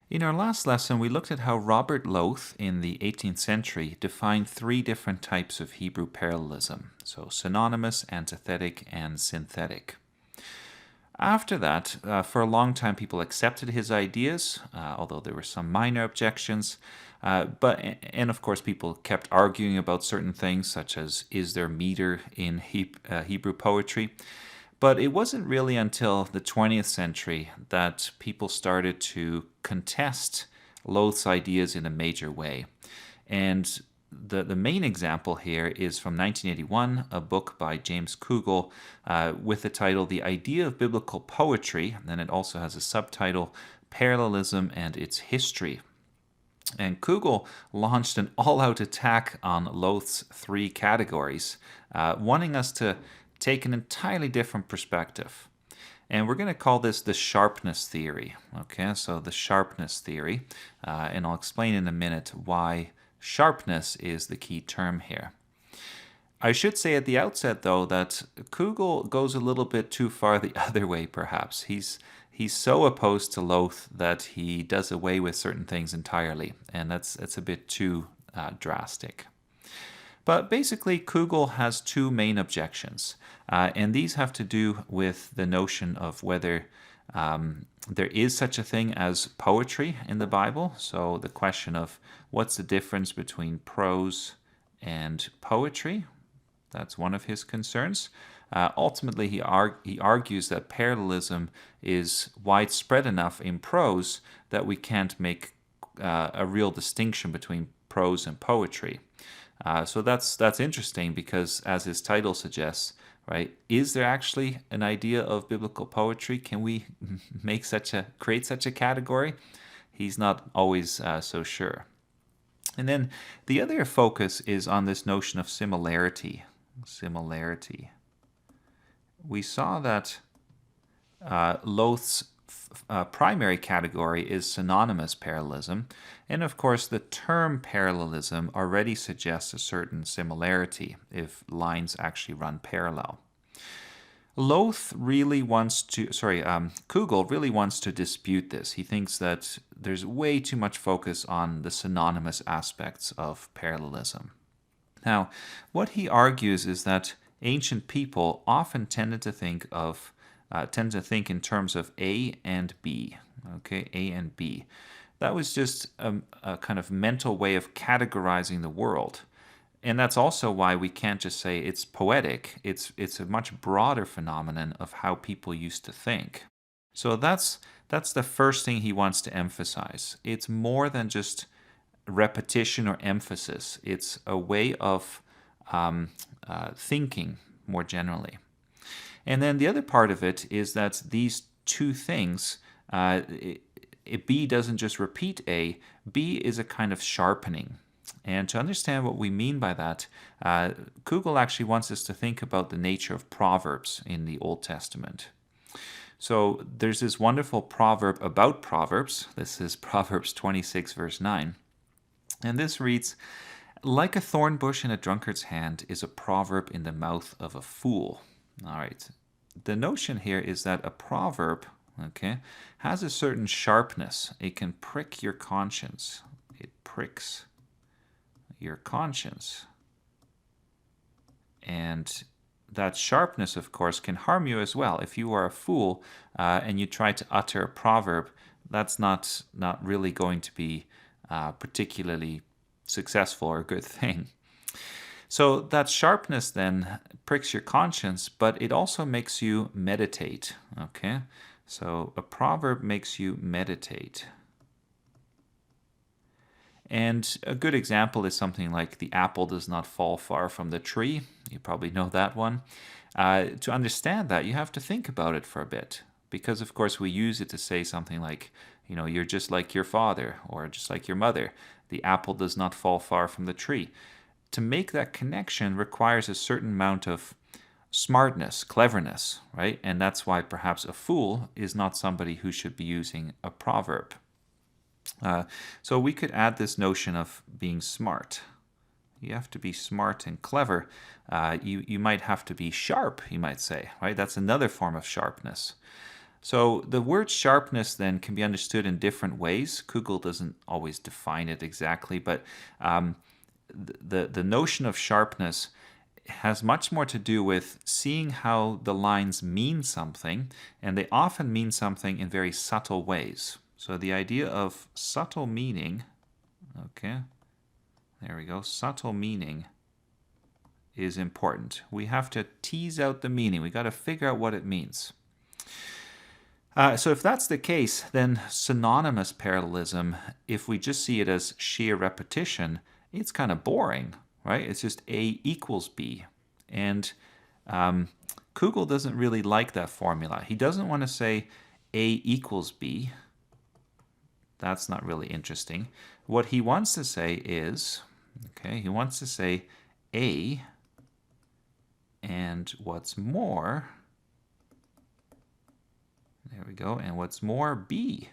In our last lesson, we looked at how Robert Lowth in the 18th century defined three different types of Hebrew parallelism, so synonymous, antithetic, and synthetic. After that, for a long time, people accepted his ideas, although there were some minor objections. And of course, people kept arguing about certain things, such as is there meter in Hebrew poetry? But it wasn't really until the 20th century that people started to contest Lowth's ideas in a major way. And the main example here is from 1981, a book by James Kugel with the title The Idea of Biblical Poetry, and then it also has a subtitle, Parallelism and Its History. And Kugel launched an all-out attack on Lowth's three categories, wanting us to take an entirely different perspective. And we're going to call this the sharpness theory. Okay, so the sharpness theory, and I'll explain in a minute why sharpness is the key term here. I should say at the outset, though, that Kugel goes a little bit too far the other way, perhaps. He's so opposed to Lowth that he does away with certain things entirely, and that's a bit too drastic. But basically, Kugel has two main objections, and these have to do with the notion of whether there is such a thing as poetry in the Bible. So the question of what's the difference between prose and poetry, that's one of his concerns. Ultimately, he argues that parallelism is widespread enough in prose that we can't make a real distinction between prose and poetry. So that's interesting because, as his title suggests, right, is there actually an idea of biblical poetry? Can we create such a category? He's not always so sure. And then the other focus is on this notion of similarity. Similarity. We saw that Lowth's primary category is synonymous parallelism, and of course the term parallelism already suggests a certain similarity if lines actually run parallel. Kugel really wants to dispute this. He thinks that there's way too much focus on the synonymous aspects of parallelism. Now, what he argues is that ancient people often tended to think in terms of A and B. Okay, A and B. That was just a kind of mental way of categorizing the world. And that's also why we can't just say it's poetic. It's a much broader phenomenon of how people used to think. So that's the first thing he wants to emphasize. It's more than just repetition or emphasis. It's a way of thinking more generally. And then the other part of it is that these two things, B doesn't just repeat A, B is a kind of sharpening. And to understand what we mean by that, Kugel actually wants us to think about the nature of proverbs in the Old Testament. So there's this wonderful proverb about proverbs. This is Proverbs 26, verse 9. And this reads, "Like a thorn bush in a drunkard's hand is a proverb in the mouth of a fool." All right. The notion here is that a proverb, okay, has a certain sharpness. It can prick your conscience. It pricks your conscience. And that sharpness, of course, can harm you as well. If you are a fool and you try to utter a proverb, that's not really going to be particularly successful or a good thing. So that sharpness then pricks your conscience, but it also makes you meditate, okay? So a proverb makes you meditate. And a good example is something like the apple does not fall far from the tree. You probably know that one. To understand that, you have to think about it for a bit. Because, of course, we use it to say something like, you're just like your father or just like your mother. The apple does not fall far from the tree. To make that connection requires a certain amount of smartness, cleverness, right? And that's why perhaps a fool is not somebody who should be using a proverb. So we could add this notion of being smart. You have to be smart and clever. You might have to be sharp, you might say, right? That's another form of sharpness. So the word sharpness then can be understood in different ways. Kugel doesn't always define it exactly, but the notion of sharpness has much more to do with seeing how the lines mean something, and they often mean something in very subtle ways. So the idea of subtle meaning, okay, there we go, subtle meaning is important. We have to tease out the meaning. We got to figure out what it means. So if that's the case, then synonymous parallelism, if we just see it as sheer repetition, it's kind of boring, right? It's just A equals B. And Kugel doesn't really like that formula. He doesn't want to say A equals B. That's not really interesting. What he wants to say is, okay, he wants to say A and what's more, there we go, and what's more, B.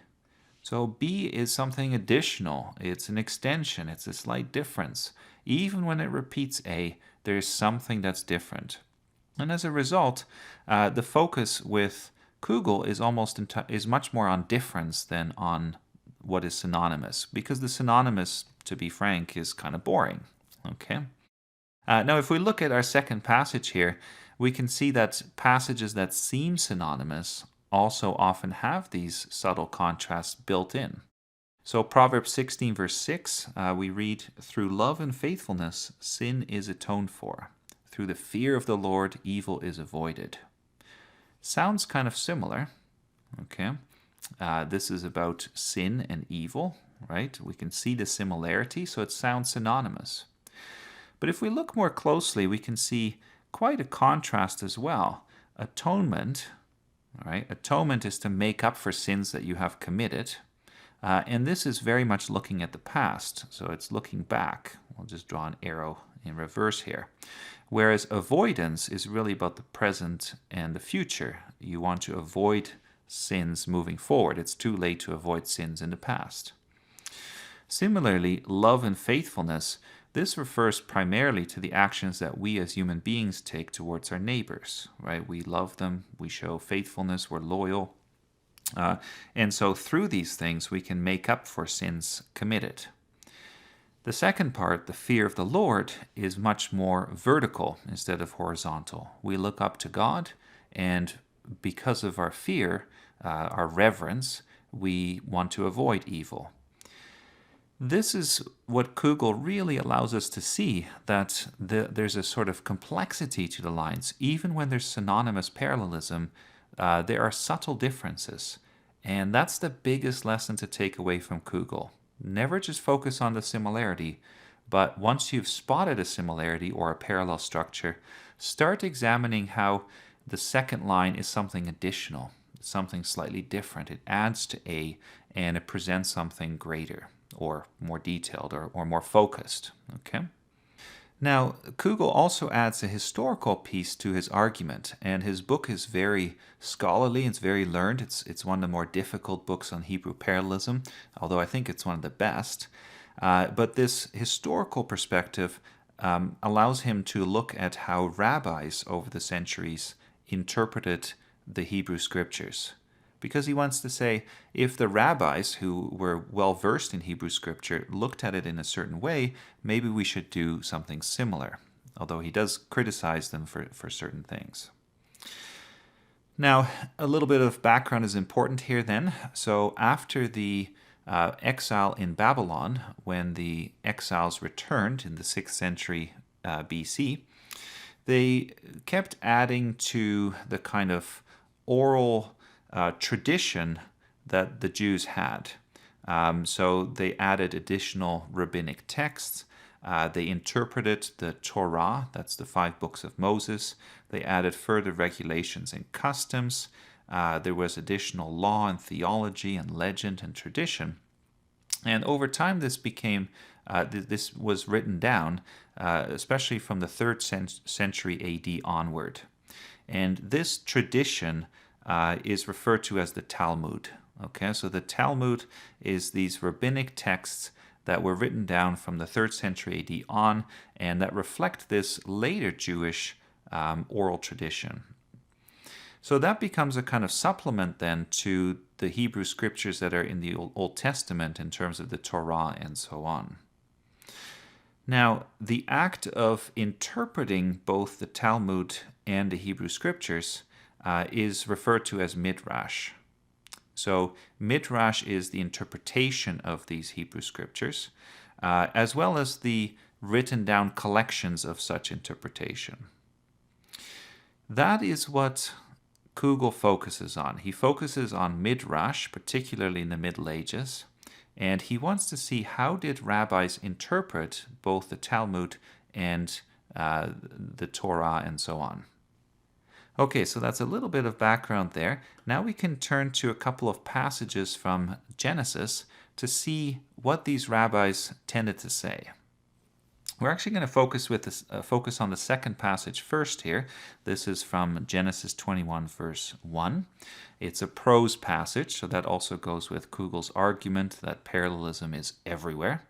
So B is something additional. It's an extension. It's a slight difference. Even when it repeats A, there's something that's different. And as a result, the focus with Kugel is much more on difference than on what is synonymous, because the synonymous, to be frank, is kind of boring. Okay. Now, if we look at our second passage here, we can see that passages that seem synonymous also often have these subtle contrasts built in. So Proverbs 16 verse 6, we read, "Through love and faithfulness, sin is atoned for. Through the fear of the Lord, evil is avoided." Sounds kind of similar, okay? This is about sin and evil, right? We can see the similarity, so it sounds synonymous. But if we look more closely, we can see quite a contrast as well. Atonement, all right? Atonement is to make up for sins that you have committed. And this is very much looking at the past, so it's looking back. We'll just draw an arrow in reverse here. Whereas avoidance is really about the present and the future. You want to avoid sins moving forward. It's too late to avoid sins in the past. Similarly, love and faithfulness, this refers primarily to the actions that we as human beings take towards our neighbors, right? We love them, we show faithfulness, we're loyal. And so through these things, we can make up for sins committed. The second part, the fear of the Lord, is much more vertical instead of horizontal. We look up to God, and because of our fear, our reverence, we want to avoid evil. This is what Kugel really allows us to see, that there's a sort of complexity to the lines. Even when there's synonymous parallelism, there are subtle differences. And that's the biggest lesson to take away from Kugel. Never just focus on the similarity, but once you've spotted a similarity or a parallel structure, start examining how the second line is something additional, something slightly different. It adds to A and it presents something greater or more detailed or more focused. Okay? Now, Kugel also adds a historical piece to his argument, and his book is very scholarly, it's very learned. It's one of the more difficult books on Hebrew parallelism, although I think it's one of the best. But this historical perspective allows him to look at how rabbis over the centuries interpreted the Hebrew scriptures. Because he wants to say, if the rabbis who were well versed in Hebrew scripture looked at it in a certain way, maybe we should do something similar. Although he does criticize them for certain things. Now, a little bit of background is important here then. So after the exile in Babylon, when the exiles returned in the 6th century BC, they kept adding to the kind of oral tradition that the Jews had. So they added additional rabbinic texts. They interpreted the Torah, that's the 5 books of Moses. They added further regulations and customs. There was additional law and theology and legend and tradition. And over time this became, this was written down, especially from the 3rd century AD onward. And this tradition is referred to as the Talmud. Okay, so the Talmud is these rabbinic texts that were written down from the 3rd century AD on, and that reflect this later Jewish oral tradition. So that becomes a kind of supplement then to the Hebrew scriptures that are in the Old Testament in terms of the Torah and so on. Now, the act of interpreting both the Talmud and the Hebrew scriptures is referred to as midrash. So, midrash is the interpretation of these Hebrew scriptures, as well as the written down collections of such interpretation. That is what Kugel focuses on. He focuses on midrash, particularly in the Middle Ages, and he wants to see how did rabbis interpret both the Talmud and the Torah and so on. Okay, so that's a little bit of background there. Now we can turn to a couple of passages from Genesis to see what these rabbis tended to say. We're actually going to focus on the second passage first here. This is from Genesis 21, verse 1. It's a prose passage, so that also goes with Kugel's argument that parallelism is everywhere.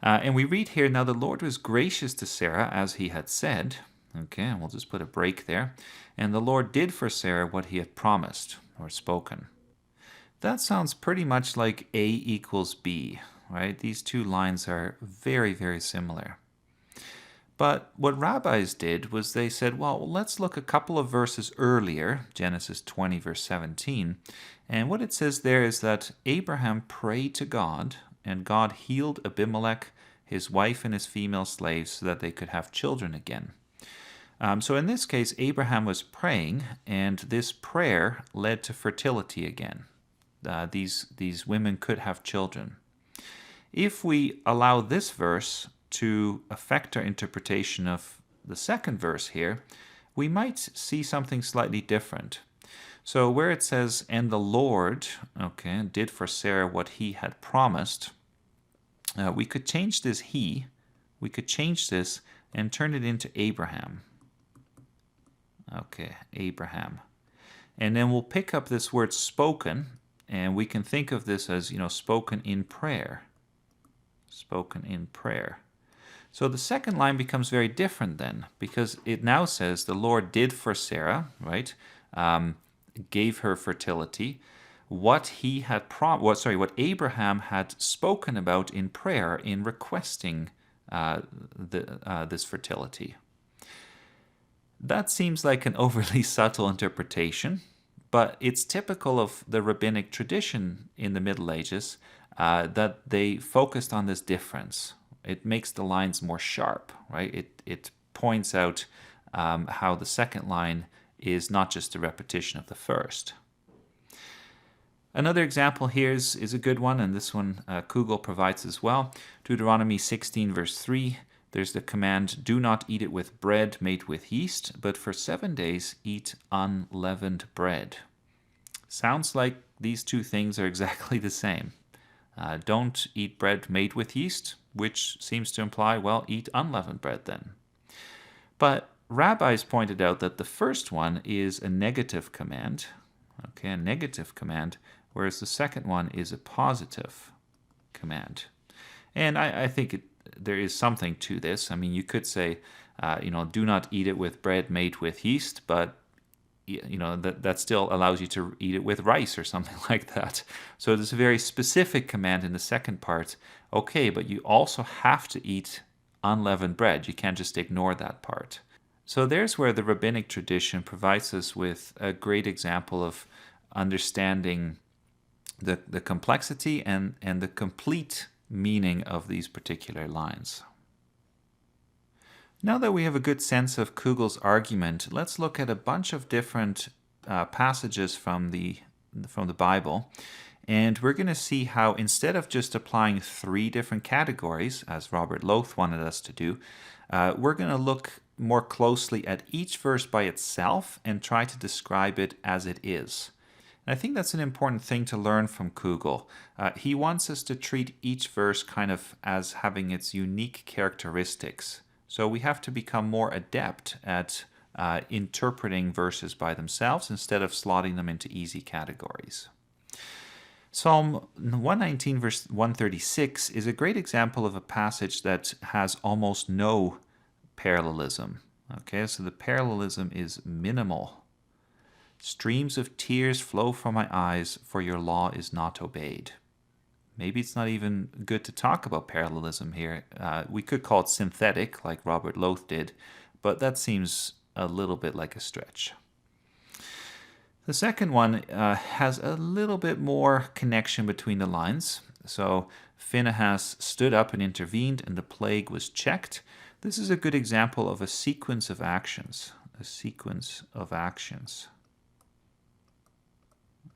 And we read here, "Now the Lord was gracious to Sarah as he had said." Okay, and we'll just put a break there. "And the Lord did for Sarah what he had promised or spoken." That sounds pretty much like A equals B, right? These two lines are very, very similar. But what rabbis did was they said, well, let's look a couple of verses earlier, Genesis 20, verse 17. And what it says there is that Abraham prayed to God, and God healed Abimelech, his wife, and his female slaves so that they could have children again. So in this case, Abraham was praying, and this prayer led to fertility again. These women could have children. If we allow this verse to affect our interpretation of the second verse here, we might see something slightly different. So where it says, "And the Lord," okay, "did for Sarah what he had promised," we could change this "he," we could change this and turn it into Abraham. Okay, Abraham. And then we'll pick up this word "spoken," and we can think of this as, spoken in prayer. Spoken in prayer. So the second line becomes very different then, because it now says the Lord did for Sarah, right? Gave her fertility. What Abraham had spoken about in prayer in requesting this fertility. That seems like an overly subtle interpretation, but it's typical of the rabbinic tradition in the Middle Ages that they focused on this difference. It makes the lines more sharp, right? It points out how the second line is not just a repetition of the first. Another example here is a good one, and this one Kugel provides as well. Deuteronomy 16, verse 3. There's the command, "Do not eat it with bread made with yeast, but for 7 days eat unleavened bread." Sounds like these two things are exactly the same. Don't eat bread made with yeast, which seems to imply, well, eat unleavened bread then. But rabbis pointed out that the first one is a negative command, okay, a negative command, whereas the second one is a positive command. And I think there is something to this. I mean, you could say, do not eat it with bread made with yeast, but that still allows you to eat it with rice or something like that. So there's a very specific command in the second part. Okay, but you also have to eat unleavened bread. You can't just ignore that part. So there's where the rabbinic tradition provides us with a great example of understanding the complexity and the complete meaning of these particular lines. Now that we have a good sense of Kugel's argument, let's look at a bunch of different passages from the Bible, and we're going to see how instead of just applying 3 different categories, as Robert Loth wanted us to do, we're going to look more closely at each verse by itself and try to describe it as it is. And I think that's an important thing to learn from Kugel. He wants us to treat each verse kind of as having its unique characteristics. So we have to become more adept at interpreting verses by themselves instead of slotting them into easy categories. Psalm 119, verse 136 is a great example of a passage that has almost no parallelism. Okay, so the parallelism is minimal. Streams of tears flow from my eyes, for your law is not obeyed. Maybe it's not even good to talk about parallelism here. We could call it synthetic, like Robert Loth did, but that seems a little bit like a stretch. The second one has a little bit more connection between the lines. So Phinehas stood up and intervened, and the plague was checked. This is a good example of a sequence of actions. A sequence of actions.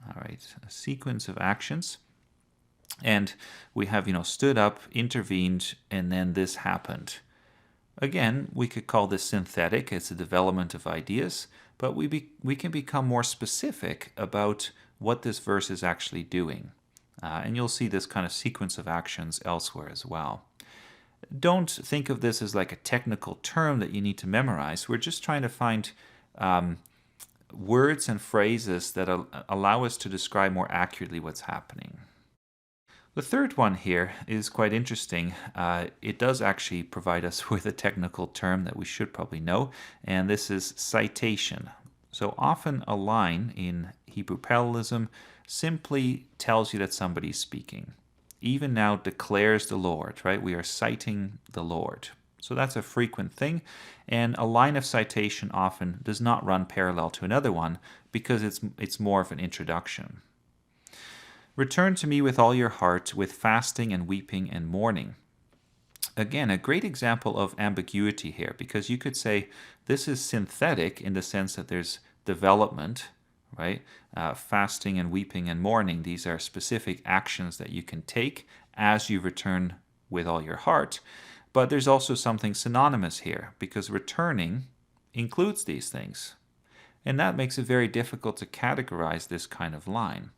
All right, a sequence of actions. And we have, stood up, intervened, and then this happened. Again, we could call this synthetic. It's a development of ideas, but we can become more specific about what this verse is actually doing. And you'll see this kind of sequence of actions elsewhere as well. Don't think of this as like a technical term that you need to memorize. We're just trying to find words and phrases that allow us to describe more accurately what's happening. The third one here is quite interesting. It does actually provide us with a technical term that we should probably know, and this is citation. So often a line in Hebrew parallelism simply tells you that somebody's speaking. Even now declares the Lord, right? We are citing the Lord. So that's a frequent thing, and a line of citation often does not run parallel to another one because it's more of an introduction. Return to me with all your heart, with fasting and weeping and mourning. Again, a great example of ambiguity here, because you could say this is synthetic in the sense that there's development, right? Fasting and weeping and mourning, these are specific actions that you can take as you return with all your heart. But there's also something synonymous here, because returning includes these things. And that makes it very difficult to categorize this kind of line.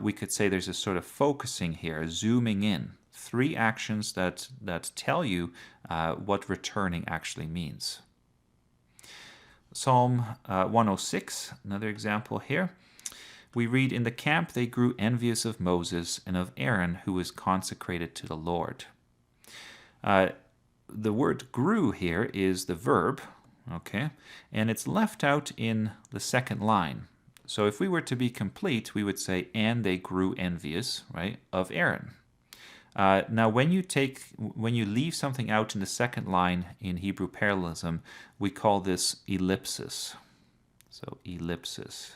We could say there's a sort of focusing here, zooming in. 3 actions that tell you what returning actually means. Psalm 106, another example here. We read, in the camp they grew envious of Moses and of Aaron, who was consecrated to the Lord. The word grew here is the verb, okay, and it's left out in the second line. So if we were to be complete, we would say, and they grew envious, right, of Aaron. Now, when you leave something out in the second line in Hebrew parallelism, we call this ellipsis. So ellipsis.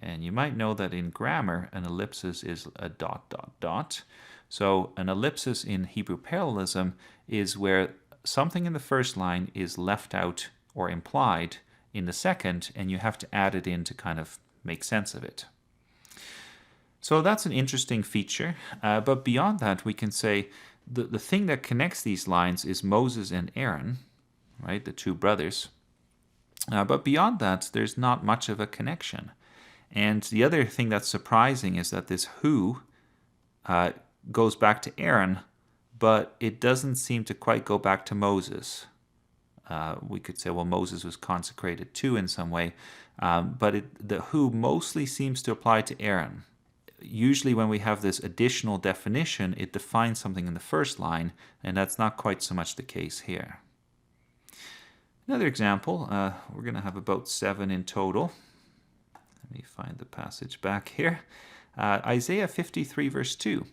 And you might know that in grammar, an ellipsis is a ... So an ellipsis in Hebrew parallelism is where something in the first line is left out or implied in the second, and you have to add it in to kind of make sense of it. So that's an interesting feature, but beyond that, we can say the thing that connects these lines is Moses and Aaron, right, the 2 brothers. But beyond that, there's not much of a connection. And the other thing that's surprising is that this who goes back to Aaron, but it doesn't seem to quite go back to Moses. We could say, well, Moses was consecrated too in some way, but the who mostly seems to apply to Aaron. Usually when we have this additional definition, it defines something in the first line, and that's not quite so much the case here. Another example, we're going to have about 7 in total. Let me find the passage back here. Isaiah 53 verse 2.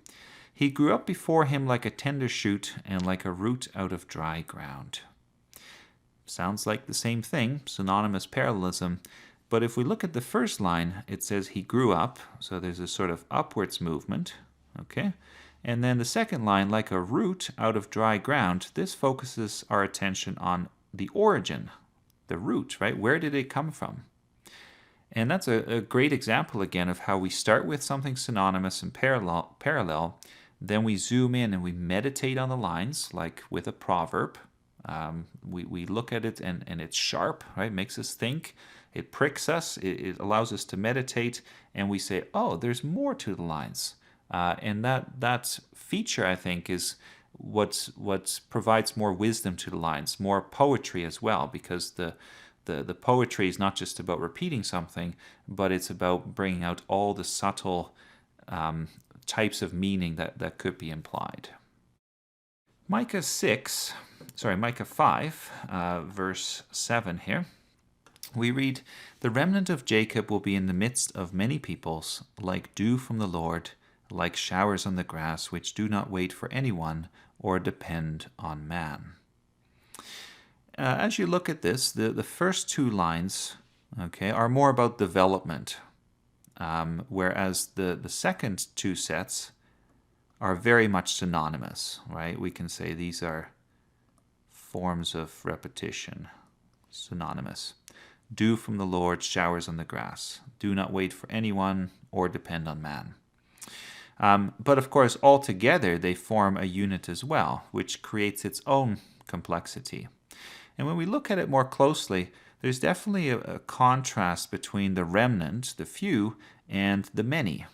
He grew up before him like a tender shoot and like a root out of dry ground. Sounds like the same thing, synonymous parallelism. But if we look at the first line, it says he grew up, so there's a sort of upwards movement, okay? And then the second line, like a root out of dry ground, this focuses our attention on the origin, the root, right? Where did it come from? And that's a great example, again, of how we start with something synonymous and parallel, then we zoom in and we meditate on the lines, like with a proverb. We look at it and it's sharp, right? Makes us think. It pricks us. It allows us to meditate, and we say, "Oh, there's more to the lines." And that feature, I think, is what provides more wisdom to the lines, more poetry as well, because the poetry is not just about repeating something, but it's about bringing out all the subtle types of meaning that could be implied. Micah 5, verse 7 here. We read, "The remnant of Jacob will be in the midst of many peoples, like dew from the Lord, like showers on the grass, which do not wait for anyone or depend on man." As you look at this, the first two lines, okay, are more about development, whereas the second two sets are very much synonymous, right? We can say these are forms of repetition, synonymous. Dew from the Lord, showers on the grass. Do not wait for anyone or depend on man. But of course, altogether, they form a unit as well, which creates its own complexity. And when we look at it more closely, there's definitely a contrast between the remnant, the few, and the many.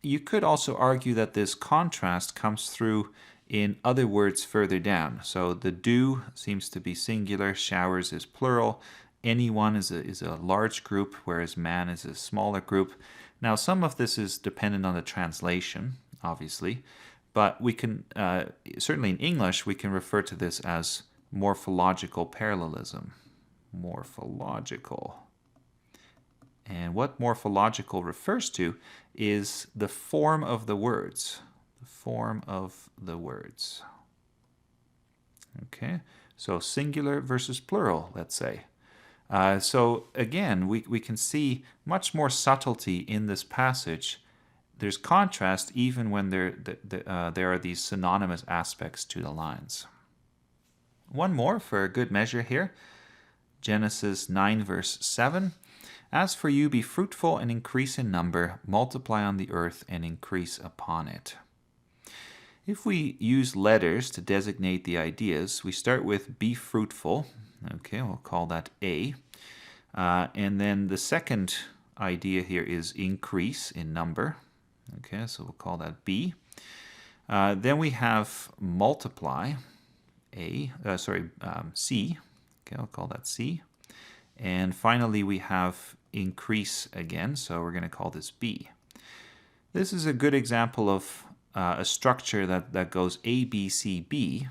You could also argue that this contrast comes through in other words further down. So the dew seems to be singular, showers is plural, anyone is a large group, whereas man is a smaller group. Now, some of this is dependent on the translation, obviously, but we can, certainly in English, we can refer to this as morphological parallelism. Morphological. And what morphological refers to is the form of the words. The form of the words. Okay, so singular versus plural, let's say. So again, we can see much more subtlety in this passage. There's contrast even when there are these synonymous aspects to the lines. One more for good measure here. Genesis 9 verse 7. "As for you, be fruitful and increase in number, multiply on the earth and increase upon it." If we use letters to designate the ideas, we start with be fruitful. Okay, we'll call that A. And then the second idea here is increase in number. Okay, so we'll call that B. Then we have multiply, C. Okay, I'll call that C. And finally, we have increase again, so we're going to call this B. This is a good example of a structure that goes A, B, C, B.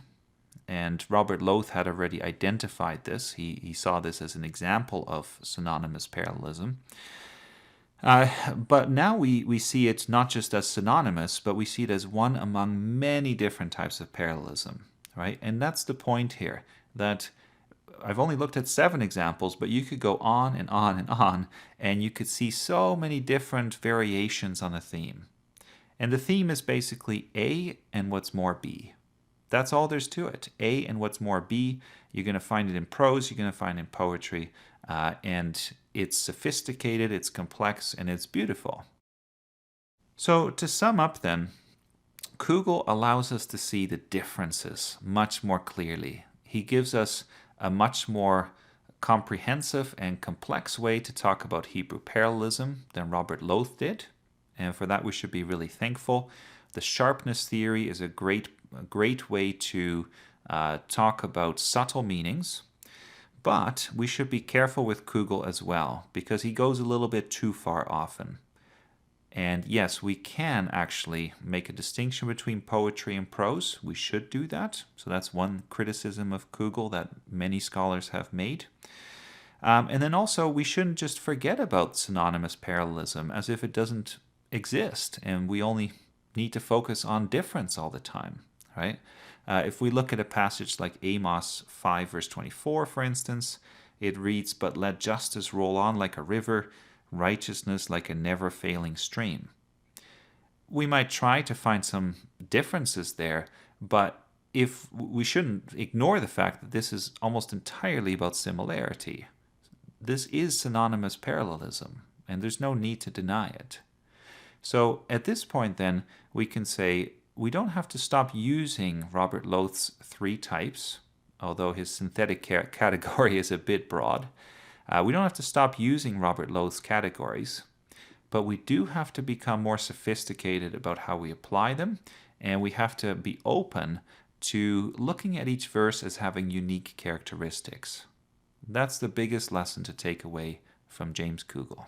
And Robert Loth had already identified this. He saw this as an example of synonymous parallelism. But now we see it not just as synonymous, but we see it as one among many different types of parallelism, right? And that's the point here, that I've only looked at 7 examples, but you could go on and on and on, and you could see so many different variations on a theme. And the theme is basically A and what's more B. That's all there's to it. A and what's more B. You're going to find it in prose, you're going to find it in poetry, and it's sophisticated, it's complex, and it's beautiful. So to sum up then, Kugel allows us to see the differences much more clearly. He gives us a much more comprehensive and complex way to talk about Hebrew parallelism than Robert Loth did, and for that we should be really thankful. The sharpness theory is a great way to talk about subtle meanings, but we should be careful with Kugel as well, because he goes a little bit too far often. And yes, we can actually make a distinction between poetry and prose. We should do that. So that's one criticism of Kugel that many scholars have made. And then also, we shouldn't just forget about synonymous parallelism as if it doesn't exist and we only need to focus on difference all the time, right? If we look at a passage like Amos 5 verse 24, for instance, it reads, "But let justice roll on like a river, righteousness like a never-failing stream." We might try to find some differences there, but if we shouldn't ignore the fact that this is almost entirely about similarity. This is synonymous parallelism, and there's no need to deny it. So at this point then, we can say we don't have to stop using Robert Loth's 3 types, although his synthetic category is a bit broad. We don't have to stop using Robert Loth's categories, but we do have to become more sophisticated about how we apply them, and we have to be open to looking at each verse as having unique characteristics. That's the biggest lesson to take away from James Kugel.